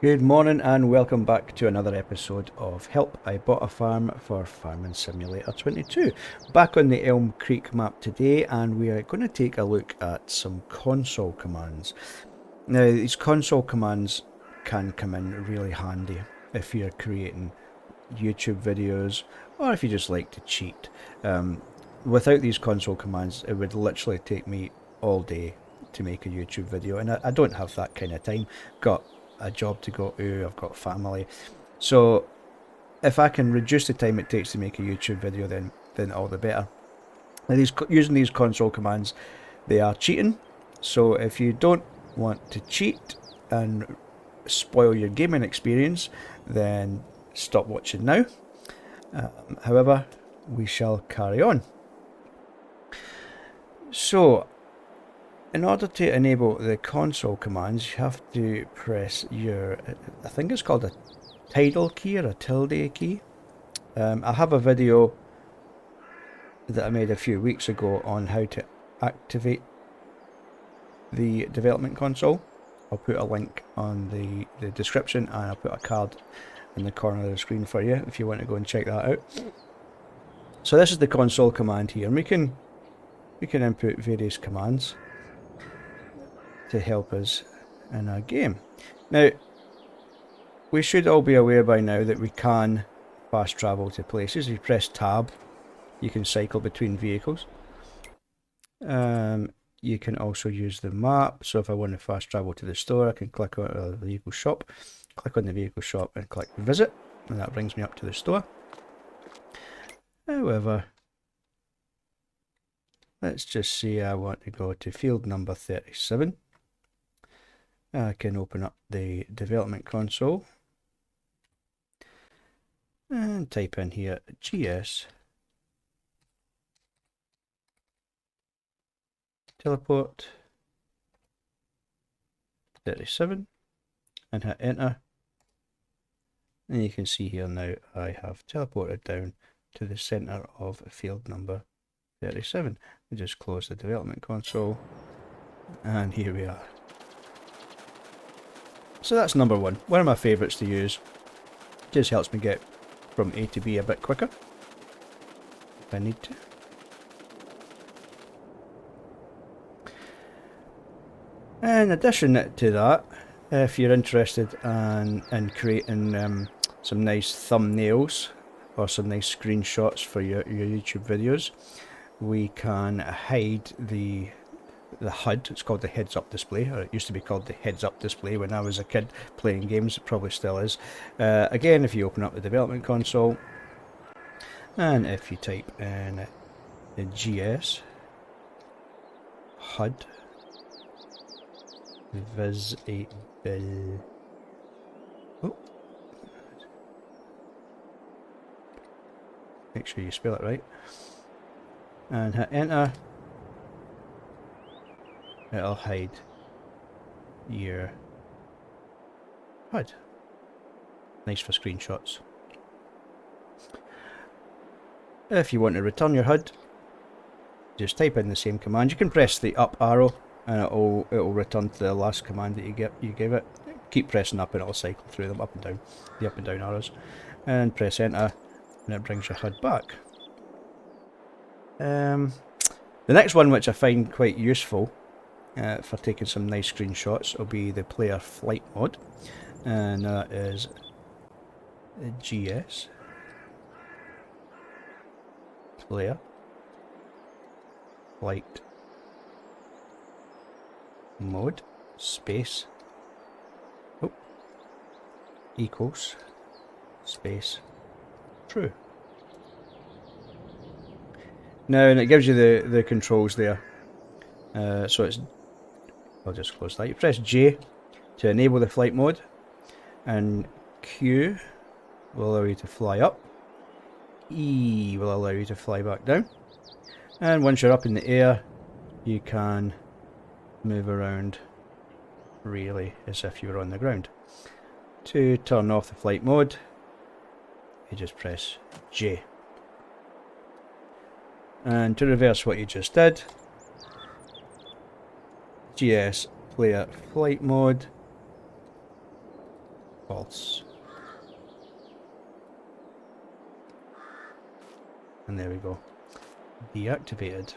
Good morning and welcome back to another episode of Help, I Bought a Farm for Farming Simulator 22. Back on the Elm Creek map today, and we are going to take a look at some console commands. Now these console commands can come in really handy if you're creating YouTube videos or if you just like to cheat. Without these console commands it would literally take me all day to make a YouTube video, and I don't have that kind of time. Got a job to go to, I've got family, so if I can reduce the time it takes to make a YouTube video, then all the better. Now using these console commands, they are cheating, so if you don't want to cheat and spoil your gaming experience, then stop watching now. However, we shall carry on. So in order to enable the console commands, you have to press your, I think it's called a title key or a tilde key. I have a video that I made a few weeks ago on how to activate the development console. I'll put a link on the description, and I'll put a card in the corner of the screen for you if you want to go and check that out. So this is the console command here, and we can input various commands to help us in our game. Now, we should all be aware by now that we can fast travel to places. If you press tab, you can cycle between vehicles. You can also use the map, so if I want to fast travel to the store, I can click on the vehicle shop, click on the vehicle shop and click visit, and that brings me up to the store. However, let's just say I want to go to field number 37. I can open up the development console and type in here GS teleport 37 and hit enter, and you can see here now I have teleported down to the center of field number 37. I just close the development console and here we are. So that's number one of my favourites to use. Just helps me get from A to B a bit quicker if I need to. In addition to that, if you're interested in creating some nice thumbnails or some nice screenshots for your YouTube videos, we can hide the HUD. It's called the heads up display, or it used to be called the heads up display when I was a kid playing games. It probably still is. Again, if you open up the development console and if you type in the GS HUD visible, make sure you spell it right, and hit enter, it'll hide your HUD. Nice for screenshots. If you want to return your HUD, just type in the same command. You can press the up arrow and it'll return to the last command that you gave it. Keep pressing up and it'll cycle through them, up and down, the up and down arrows, and press enter and it brings your HUD back. The next one, which I find quite useful for taking some nice screenshots, will be the player flight mode, and that is GS player flight mode space equals space true. Now, and it gives you the controls there. So it's, I'll just close that. You press J to enable the flight mode, and Q will allow you to fly up, E will allow you to fly back down, and once you're up in the air you can move around really as if you were on the ground. To turn off the flight mode, you just press J. And to reverse what you just did, GS player flight mode False. And there we go. Deactivated.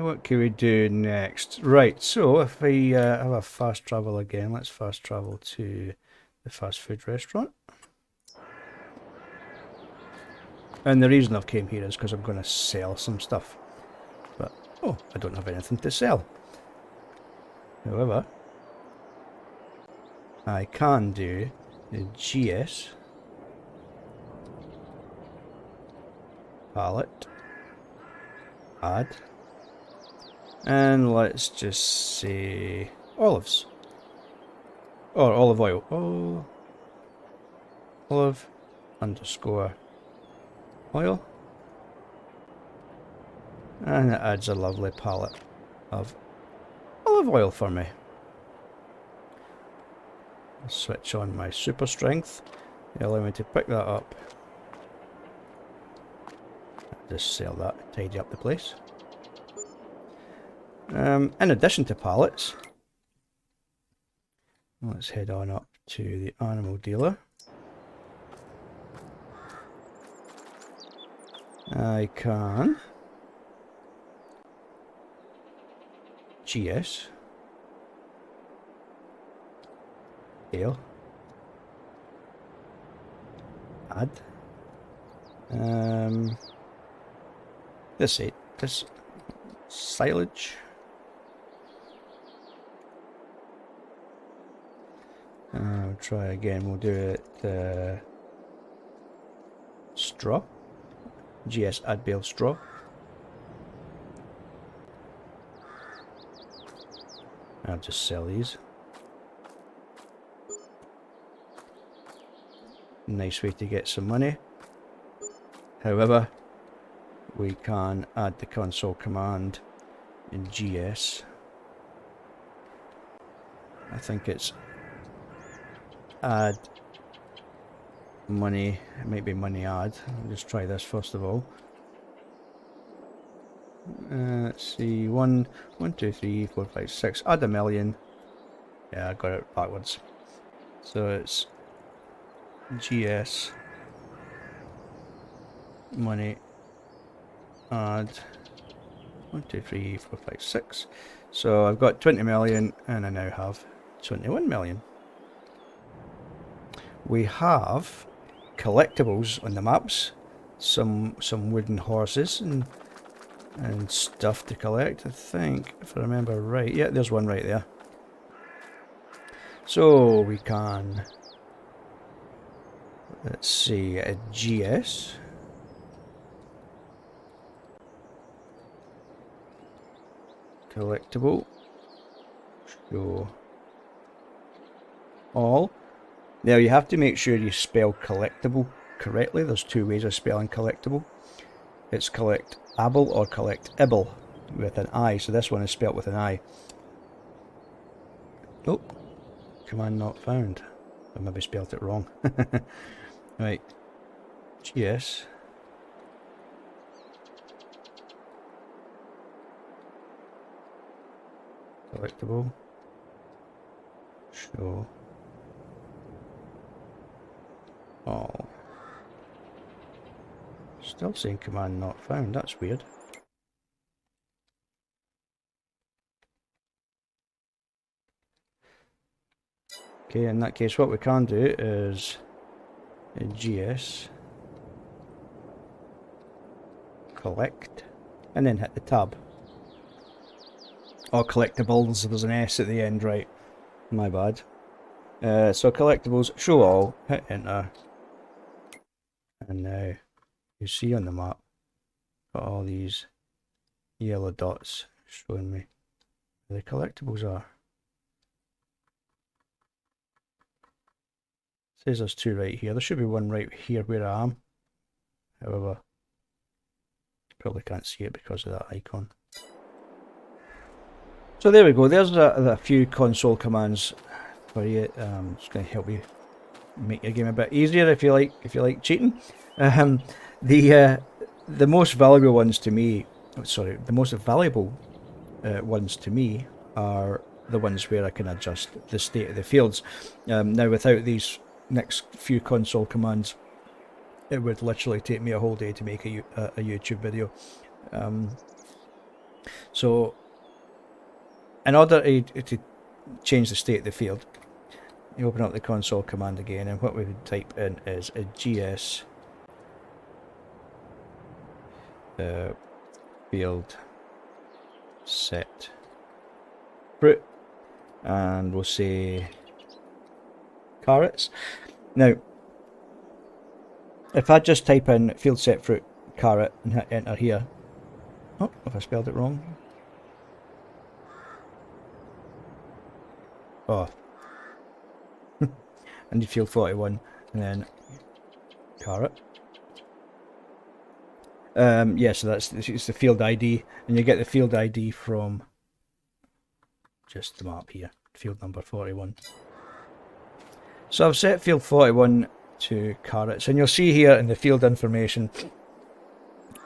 What can we do next? Right, so if we have a fast travel again, let's fast travel to the fast food restaurant. And the reason I've came here is because I'm going to sell some stuff. But, oh, I don't have anything to sell. However, I can do the GS pallet, add, and let's just say olives, or olive oil. Oh, olive underscore oil, and it adds a lovely palette of olive oil for me. I'll switch on my super strength, allow me to pick that up. Just sell that, tidy up the place. In addition to pallets, let's head on up to the animal dealer. I can GS ale, add this silage. I'll try again. We'll do it straw. GS add bale straw. I'll just sell these. Nice way to get some money. However, we can add the console command in GS. I think it's add money. It might be money add. I'll just try this first of all. Let's see, 1, 2, 3, 4, 5, 6. Add a million. Yeah, I got it backwards. So it's GS money add 1, 2, 3, 4, 5, 6. So I've got 20 million and I now have 21 million. We have collectibles on the maps, some wooden horses and stuff to collect. I think, if I remember right, yeah, there's one right there. So we can, let's see, a GS collectible, show all. Now you have to make sure you spell collectible correctly. There's two ways of spelling collectible. It's collectable or collectible with an I. So this one is spelt with an I. Oh, command not found. I maybe spelled it wrong. Right. GS. Collectible. Show. Oh. Still saying command not found, that's weird. Okay, in that case what we can do is GS collect and then hit the tab. Oh, collectibles, there's an S at the end, right. My bad. So collectibles, show all, hit enter. And now you see on the map, got all these yellow dots showing me where the collectibles are. Says there's two right here. There should be one right here where I am. However, you probably can't see it because of that icon. So there we go. There's a few console commands for you. It's going to help you make your game a bit easier if you like cheating. The most valuable ones to me, the most valuable ones to me are the ones where I can adjust the state of the fields. Now without these next few console commands, it would literally take me a whole day to make a YouTube video. So in order to change the state of the field, you open up the console command again, and what we would type in is a gs field set fruit, and we'll say carrots. Now if I just type in field set fruit carrot and hit enter here, oh, have I spelled it wrong? Oh, I need field 41 and then carrot. Yeah, so it's the field ID, and you get the field ID from just the map here, field number 41. So I've set field 41 to carrots, and you'll see here in the field information,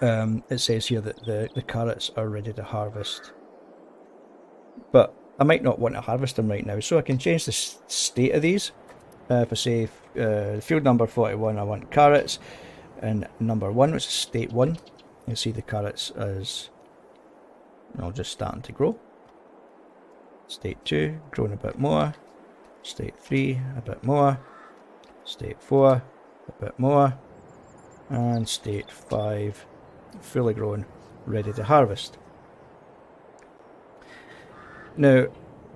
it says here that the carrots are ready to harvest. But I might not want to harvest them right now, so I can change the state of these. If I say field number 41, I want carrots, and number 1, which is state 1, you'll see the carrots as just starting to grow. State 2, growing a bit more. State 3, a bit more. State 4, a bit more. And state 5, fully grown, ready to harvest. Now,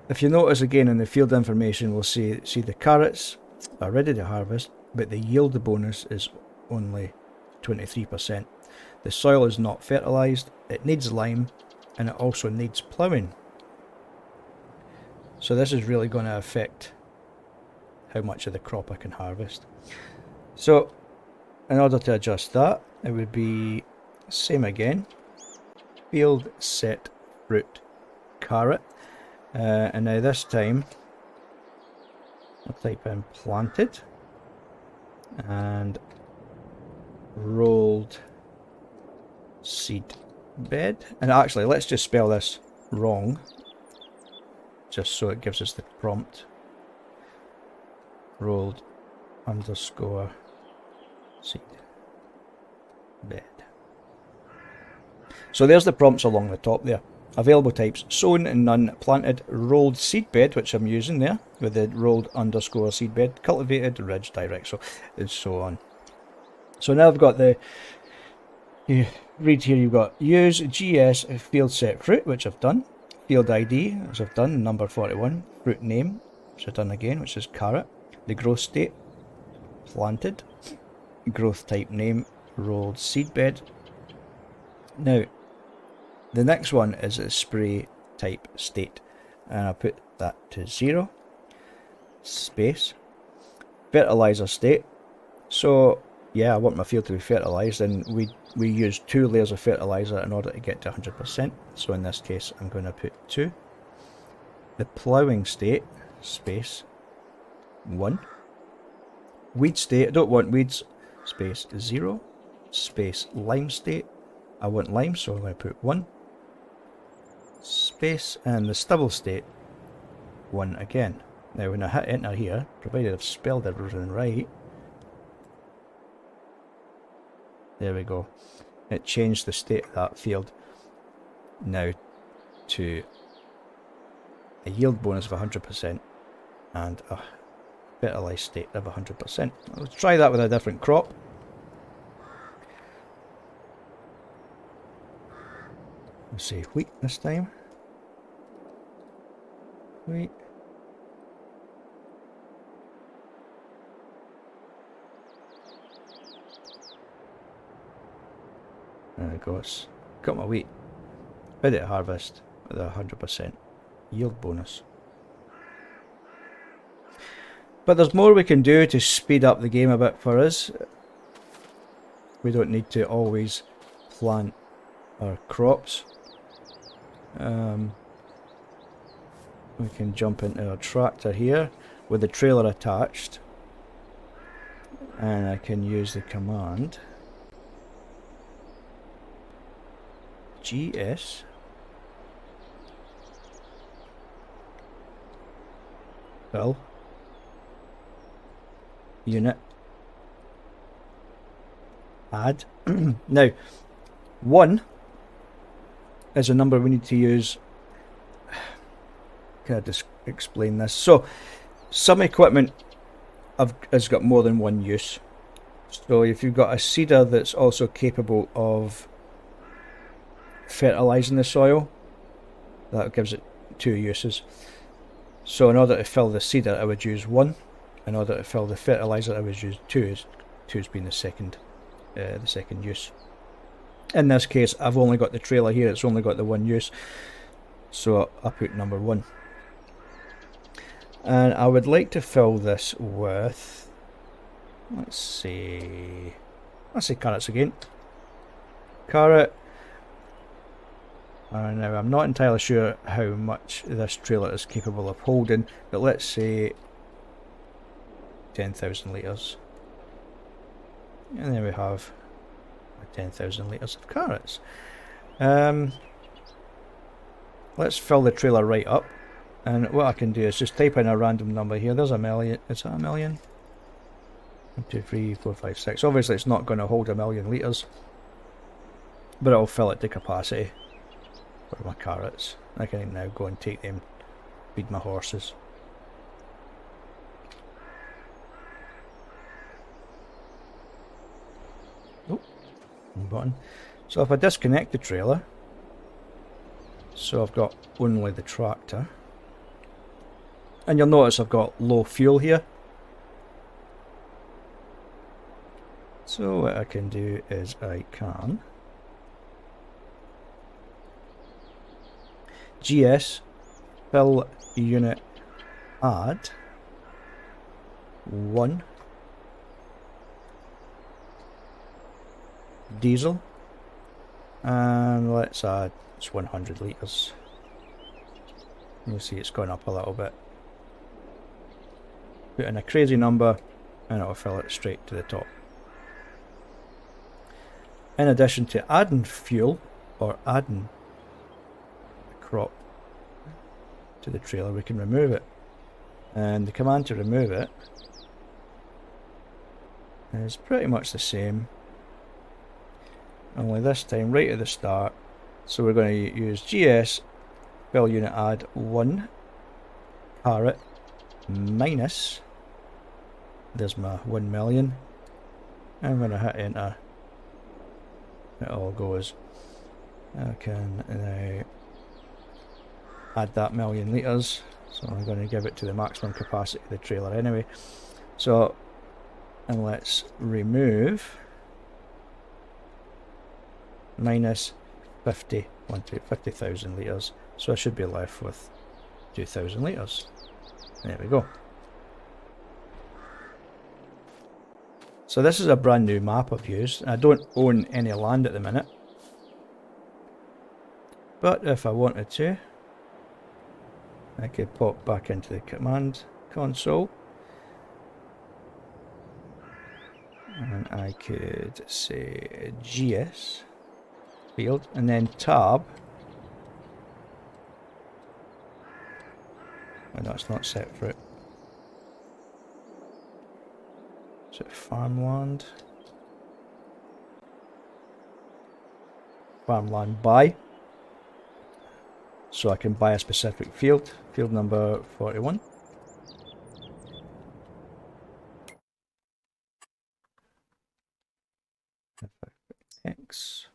if you notice again in the field information, we'll see the carrots are ready to harvest, but the yield bonus is only 23%. The soil is not fertilised, it needs lime, and it also needs ploughing. So this is really going to affect how much of the crop I can harvest. So in order to adjust that, it would be same again, field set fruit carrot, and now this time I'll type in planted and rolled seed bed. And actually, let's just spell this wrong, just so it gives us the prompt. Rolled underscore seed bed. So there's the prompts along the top there. Available types: sown and none, planted, rolled seed bed, which I'm using there with the rolled underscore seed bed, cultivated, ridge, direct, so and so on. So now I've got you read here, you've got use GS field set fruit, which I've done, field ID, which I've done, number 41, fruit name, which I've done again, which is carrot, the growth state, planted, growth type name, rolled seed bed. Now the next one is a spray type state, and I put that to 0, space, fertilizer state. So yeah, I want my field to be fertilized, and we use 2 layers of fertilizer in order to get to 100%. So in this case, I'm going to put 2. The ploughing state, space, 1. Weed state, I don't want weeds, space, 0. Space, lime state, I want lime, so I'm going to put 1. Space, and the stubble state, 1 again. Now when I hit enter here, provided I've spelled everything right, there we go. It changed the state of that field now to a yield bonus of 100% and a fertilized state of 100%. Let's try that with a different crop. Let's say wheat this time. Wheat. There it goes. Got my wheat. Ready to harvest with a 100% yield bonus. But there's more we can do to speed up the game a bit for us. We don't need to always plant our crops. We can jump into our tractor here with the trailer attached, and I can use the command GS fill unit add. Now, 1 is a number we need to use. Can I just explain this? So, some equipment has got more than one use. So, if you've got a seeder that's also capable of fertilising the soil, that gives it 2 uses. So, in order to fill the seeder, I would use 1. In order to fill the fertiliser, I would use 2. 2's been the second use. In this case, I've only got the trailer here, it's only got the 1 use, so I put number 1. And I would like to fill this with, let's say carrots again. Carrot. Now I'm not entirely sure how much this trailer is capable of holding, but let's say 10,000 litres. And then we have 10,000 litres of carrots. Let's fill the trailer right up, and what I can do is just type in a random number here. There's a million. Is that a million? 1, 2, 3, 4, 5, 6. Obviously it's not going to hold 1,000,000 litres, but it'll fill it to capacity for my carrots. I can now go and take them, feed my horses. Oh, button. So if I disconnect the trailer, so I've got only the tractor, and you'll notice I've got low fuel here. So what I can do is I can GS fill unit add 1 diesel, and let's add 100 litres. You'll see it's gone up a little bit. Put in a crazy number and it'll fill it straight to the top. In addition to adding fuel or adding a crop to the trailer, we can remove it. And the command to remove it is pretty much the same, only this time right at the start. So we're going to use GS fill unit add 1 carrot minus, there's my 1,000,000. I'm going to hit enter. It all goes. I can now add that 1,000,000 litres, so I'm going to give it to the maximum capacity of the trailer anyway. So, and let's remove minus 50,000 litres, so I should be left with 2,000 litres. There we go. So this is a brand new map I've used. I don't own any land at the minute, but if I wanted to, I could pop back into the command console and I could say GS field and then tab, and that's not set for it. So farmland buy, so I can buy a specific field number 41. X.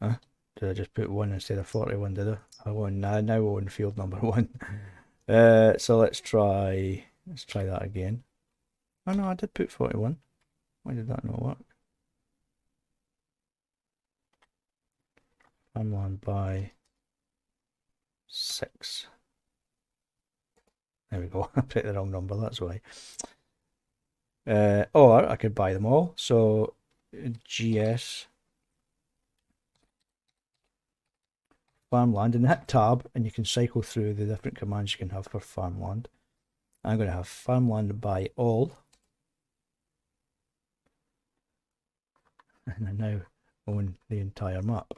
Did I just put 1 instead of 41, did I? I now own field number 1. So let's try that again. Oh no, I did put 41. Why did that not work? Farmland by 6. There we go. I put the wrong number, that's why. Or I could buy them all. So GS farmland, and hit tab and you can cycle through the different commands you can have for farmland. I'm going to have farmland by all, and I now own the entire map.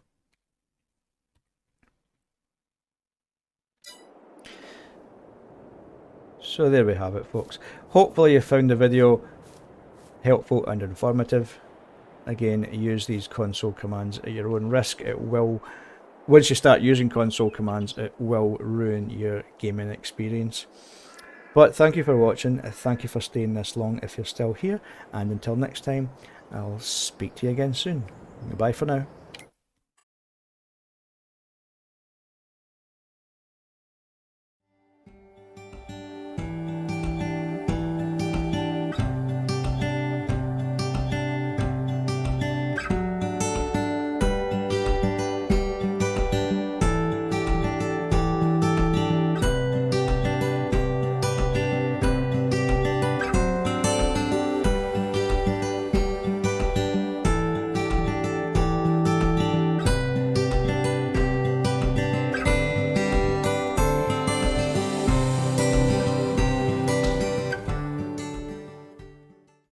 So there we have it, folks. Hopefully you found the video helpful and informative. Again, use these console commands at your own risk. It will, once you start using console commands, it will ruin your gaming experience. But thank you for watching, thank you for staying this long if you're still here, and until next time, I'll speak to you again soon. Bye for now.